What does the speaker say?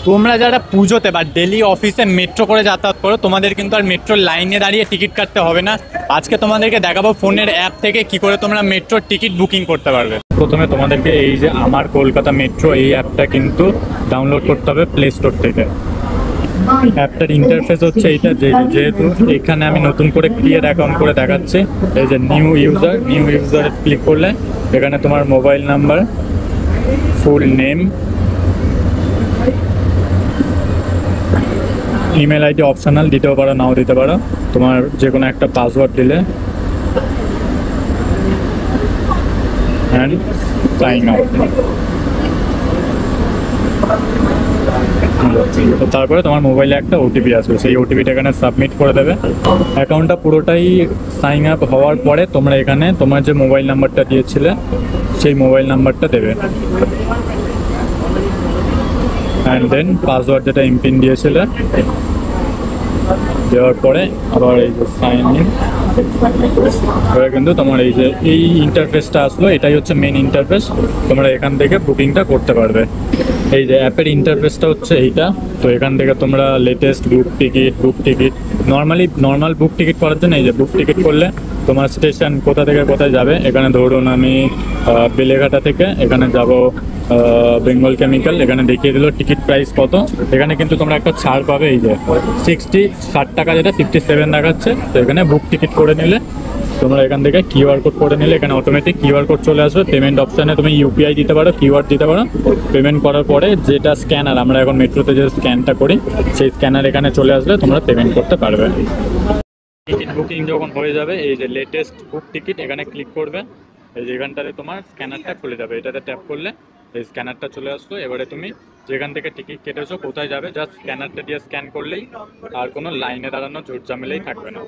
তোমরা যারা পুজোতে বা ডেলি অফিসে মেট্রো করে যাতায়াত করো, তোমাদের কিন্তু আর মেট্রোর লাইনে দাঁড়িয়ে টিকিট কাটতে হবে না। আজকে তোমাদেরকে দেখাবো ফোনের অ্যাপ থেকে কি করে তোমরা মেট্রোর টিকিট বুকিং করতে পারবে। প্রথমে তোমাদেরকে এই যে আমার কলকাতা মেট্রো এই অ্যাপটা কিন্তু ডাউনলোড করতে হবে প্লে স্টোর থেকে। অ্যাপটার ইন্টারফেস হচ্ছে এইটা, যেহেতু এখানে আমি নতুন করে ক্রিয়েট অ্যাকাউন্ট করে দেখাচ্ছি। এই যে নিউ ইউজারে ক্লিক করলে এখানে তোমার mobile number, full name, email ID optional দিতেও পারো, নাও দিতে পারো, তোমার যে কোনো একটা পাসওয়ার্ড দিলে অ্যান্ড সাইন আপ। তো তারপরে তোমার মোবাইলে একটা ওটিপি আসবে, সেই ওটিপিটা এখানে সাবমিট করে দেবে। অ্যাকাউন্টটা পুরোটাই সাইন আপ হওয়ার পরে তোমরা এখানে তোমার যে মোবাইল নাম্বারটা দিয়েছিলে সেই মোবাইল নাম্বারটা দেবে, অ্যান্ড দেন পাসওয়ার্ড যেটা এমপিন দিয়েছিলে দেওয়ার পরে আবার এই যে সাইন ইন করে কিন্তু তোমার এই যে এই ইন্টারফেসটা আসলো, এটাই হচ্ছে মেন ইন্টারফেস। তোমরা এখান থেকে বুকিংটা করতে পারবে। এই যে অ্যাপের ইন্টারফেসটা হচ্ছে এইটা। তো এখান থেকে তোমরা লেটেস্ট বুক টিকিট নর্মাল বুক টিকিট করার জন্য এই যে বুক টিকিট করলে তোমার স্টেশন কোথা থেকে কোথায় যাবে, এখানে ধরুন আমি বেলেঘাটা থেকে এখানে যাব বেঙ্গল কেমিক্যাল, এখানে দেখিয়ে দিল টিকিট প্রাইস কত। এখানে কিন্তু তোমরা একটা ছাড় পাবে, এই যে 60 টাকা, যেটা 57 দেখাচ্ছে। তো এখানে বুক টিকিট করে নিলে তোমরা এখান থেকে কিউআর কোড করে নিলে এখানে অটোমেটিক কিউআর কোড চলে আসবে। পেমেন্ট অপশানে তুমি ইউপিআই দিতে পারো, কিউআর দিতে পারো। পেমেন্ট করার পরে যেটা স্ক্যানার, আমরা এখন মেট্রোতে যে স্ক্যানটা করি সেই স্ক্যানার এখানে চলে আসলে তোমরা পেমেন্ট করতে পারবে। টিকিট বুকিং যখন হয়ে যাবে এই যে লেটেস্ট বুক টিকিট এখানে ক্লিক করবে। এই যে এখানটাতে তোমার স্ক্যানারটা খুলে যাবে, এটাতে ট্যাপ করলে এই স্ক্যানারটা চলে আসলো। এবারে তুমি যেখান থেকে টিকিট কেটেছো কোথায় যাবে জাস্ট স্ক্যানারটা দিয়ে স্ক্যান করলেই আর কোনো লাইনে দাঁড়ানো ঝুট ঝামেলাই থাকবে না।